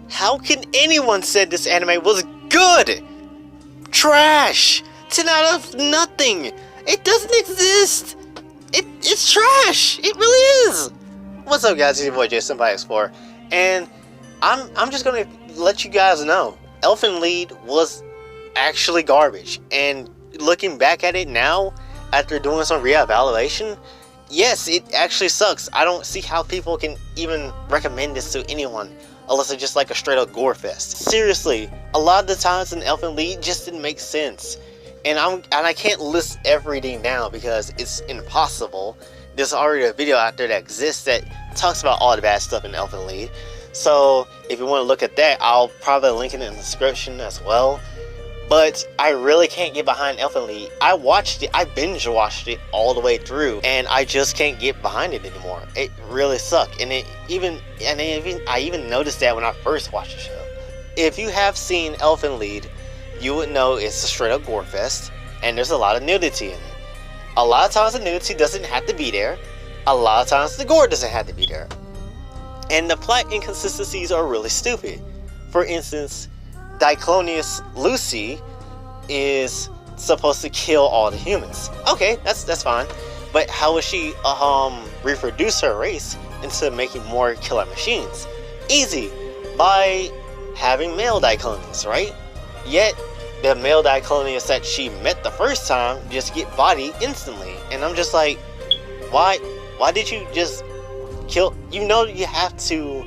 How can anyone say this anime was good? Trash! 10 out of nothing! It doesn't exist! It's trash! It really is! What's up, guys? It's your boy JSenpaiX4, and I'm just gonna let you guys know, Elfen Lied was actually garbage. And looking back at it now, after doing some reevaluation, yes, it actually sucks. I don't see how people can even recommend this to anyone unless it's just like a straight up gore fest. Seriously, a lot of the times in Elfen Lied just didn't make sense. And I can't list everything down because it's impossible. There's already a video out there that exists that talks about all the bad stuff in Elfen Lied. So if you want to look at that, I'll probably link it in the description as well. But I really can't get behind Elfen Lied. I watched it, I binge watched it all the way through, and I just can't get behind it anymore. It really sucked, and I even noticed that when I first watched the show. If you have seen Elfen Lied, you would know it's a straight up gore fest, and there's a lot of nudity in it. A lot of times the nudity doesn't have to be there. A lot of times the gore doesn't have to be there. And the plot inconsistencies are really stupid. For instance, Diclonius Lucy is supposed to kill all the humans. Okay, that's fine. But how would she reproduce her race into making more killer machines? Easy, by having male Diclonius, right? Yet the male Diclonius that she met the first time just get bodied instantly, and I'm just like, why did you just kill? You know you have to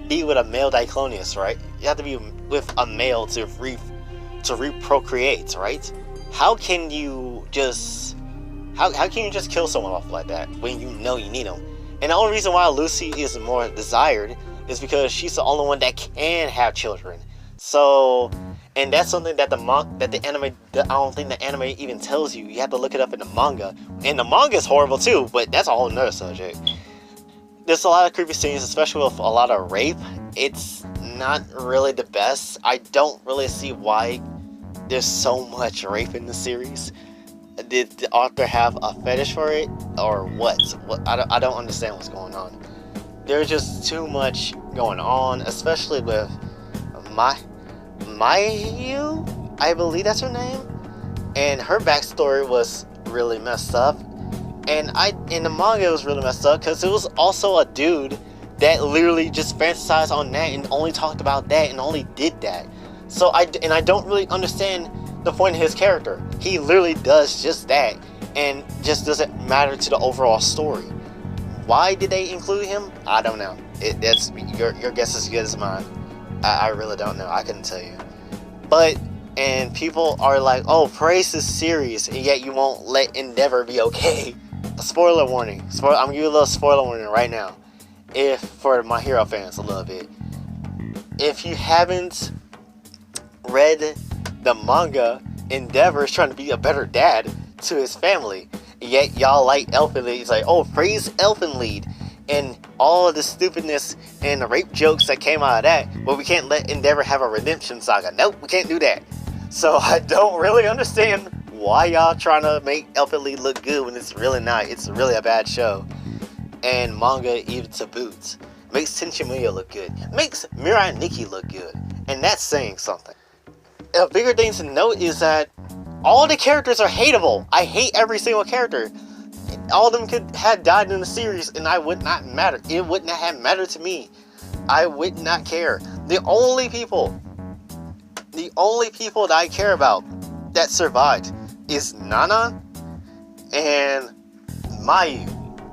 be with a male Diclonius, right? You have to be with a male to reprocreate, right? How can you just kill someone off like that when you know you need them? And the only reason why Lucy is more desired is because she's the only one that can have children. So, and that's something that I don't think the anime even tells you. You have to look it up in the manga, and the manga is horrible too. But that's a whole nother subject. There's a lot of creepy scenes, especially with a lot of rape. It's not really the best. I don't really see why there's so much rape in the series. Did the author have a fetish for it, or what? I don't understand what's going on. There's just too much going on, especially with Mayu, I believe that's her name, and her backstory was really messed up. And in the manga it was really messed up because it was also a dude that literally just fantasized on that and only talked about that and only did that. So I don't really understand the point of his character. He literally does just that and just doesn't matter to the overall story. Why did they include him? I don't know. That's your guess is as good as mine. I really don't know. I couldn't tell you. And people are like, oh, praise is serious, and yet you won't let Endeavor be okay. A spoiler warning. I'm gonna give you a little spoiler warning right now. For My Hero fans a little bit. If you haven't read the manga, Endeavor is trying to be a better dad to his family. Yet y'all like Elfen Lied. It's like, oh, praise Elfen Lied. And all of the stupidness and the rape jokes that came out of that, but we can't let Endeavor have a redemption saga. Nope, we can't do that. So I don't really understand why y'all trying to make Elfen Lied look good when it's really not. It's really a bad show. And manga even to boot. Makes Tenchimuyo look good. Makes Mirai Nikki look good. And that's saying something. A bigger thing to note is that all the characters are hateable. I hate every single character. All of them could have died in the series and I would not matter. It would not have mattered to me. I would not care. The only people that I care about that survived is Nana and Mayu.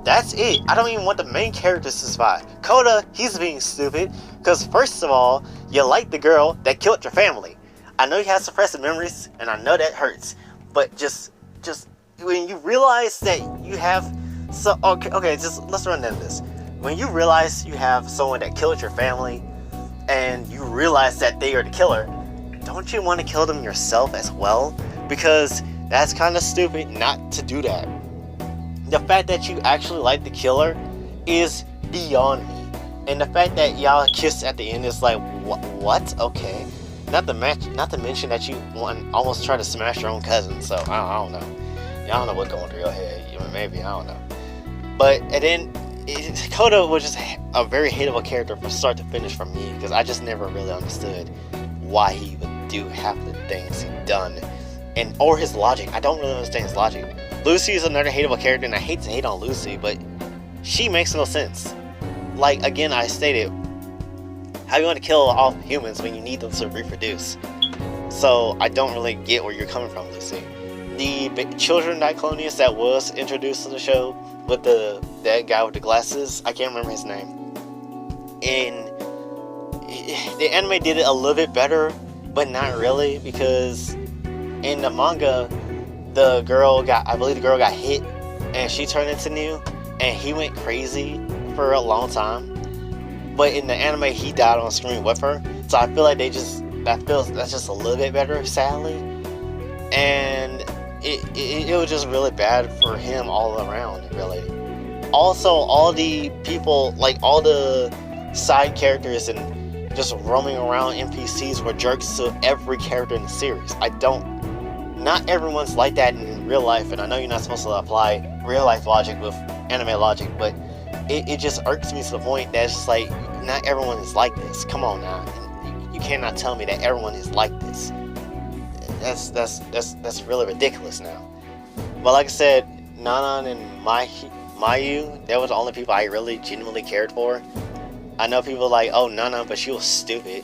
That's it. I don't even want the main characters to survive. Koda, he's being stupid because first of all, you like the girl that killed your family. I know you have suppressive memories and I know that hurts, but just when you realize that you have just let's run down this. When you realize you have someone that killed your family and you realize that they are the killer, don't you want to kill them yourself as well? Because that's kind of stupid not to do that. The fact that you actually like the killer is beyond me. And the fact that y'all kiss at the end is like, what? Okay. Not to mention that you almost try to smash your own cousin, so I don't know. I don't know what's going through your head. Maybe, I don't know. But, and then, Koda was just a very hateable character from start to finish for me, because I just never really understood why he would do half the things he done, or his logic. I don't really understand his logic. Lucy is another hateable character, and I hate to hate on Lucy, but she makes no sense. Like, again, I stated, how you want to kill all humans when you need them to reproduce? So, I don't really get where you're coming from, Lucy. The children colonists that was introduced to the show with that guy with the glasses, I can't remember his name. And the anime did it a little bit better, but not really, because in the manga, I believe the girl got hit, and she turned into new, and he went crazy for a long time. But in the anime, he died on screen with her, so I feel like that's just a little bit better, sadly. And it was just really bad for him all around, really. Also, all the people, like all the side characters and just roaming around NPCs were jerks to every character in the series. Not everyone's like that in real life, and I know you're not supposed to apply real life logic with anime logic, but it just irks me to the point that it's just like, not everyone is like this. Come on now. You cannot tell me that everyone is like this. That's really ridiculous now. But like I said, Nanan and Mayu, they were the only people I really genuinely cared for. I know people like, oh, Nanan, but she was stupid.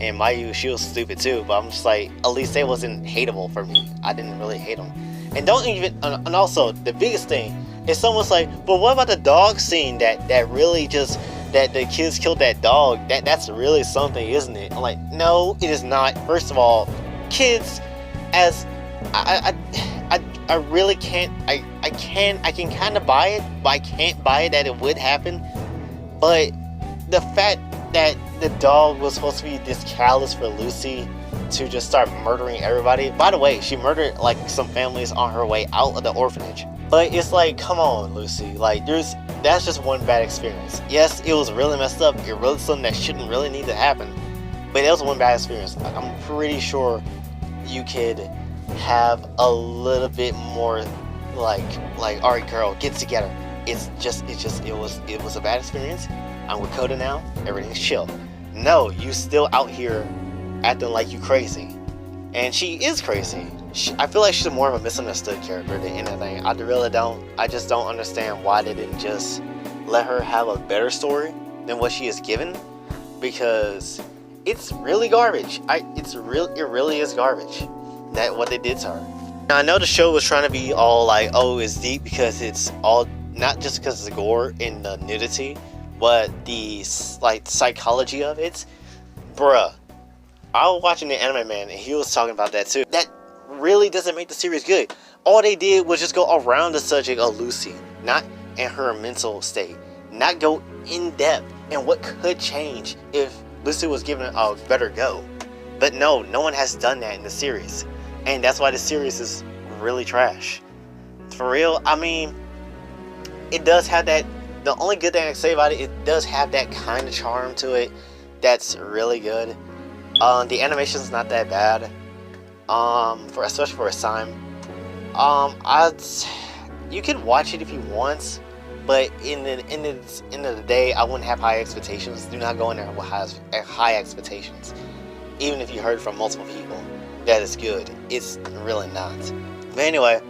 And Mayu, she was stupid too. But I'm just like, at least they wasn't hateable for me. I didn't really hate them. And and also, the biggest thing is someone's like, but what about the dog scene that really just, that the kids killed that dog? That's really something, isn't it? I'm like, no, it is not. First of all, kids, as I really can't, I can kind of buy it, but I can't buy it that it would happen. But the fact that the dog was supposed to be this callous for Lucy to just start murdering everybody. By the way, she murdered like some families on her way out of the orphanage. But it's like, come on, Lucy, like that's just one bad experience. Yes, it was really messed up. It really something that shouldn't really need to happen. But it was one bad experience. I'm pretty sure you could have a little bit more like, all right, girl, get together. It was a bad experience. I'm with Koda now. Everything's chill. No, you still out here acting like you crazy, and she is crazy. I feel like she's more of a misunderstood character than anything. I just don't understand why they didn't just let her have a better story than what she is given, because it's really garbage. It really is garbage that what they did to her. Now, I know the show was trying to be all like, oh, it's deep because it's all, not just because of the gore and the nudity, but the like psychology of it. Bruh, I was watching the Anime Man and he was talking about that too. That really doesn't make the series good. All they did was just go around the subject of Lucy, not in her mental state, not go in depth and what could change if Lucy was given a better go. But no one has done that in the series, and that's why the series is really trash. For real, I mean, it does have that. The only good thing I can say about it, it does have that kind of charm to it that's really good. The animation's not that bad, especially for its time. You can watch it if you want, but in the end of the day, I wouldn't have high expectations. Do not go in there with high expectations, even if you heard from multiple people that it's good. It's really not. But anyway,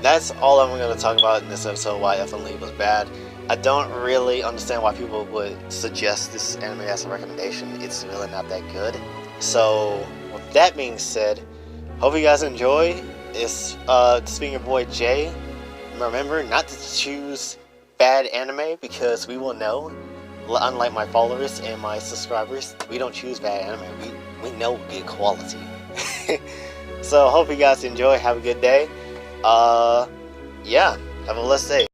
that's all I'm going to talk about in this episode. Why Elfen Lied was bad. I don't really understand why people would suggest this anime as a recommendation. It's really not that good. So, with that being said, hope you guys enjoy. It's being your boy Jay. Remember not to choose bad anime, because we will know. Unlike my followers and my subscribers, we don't choose bad anime. We know good quality. So, hope you guys enjoy. Have a good day. Yeah, have a blessed day.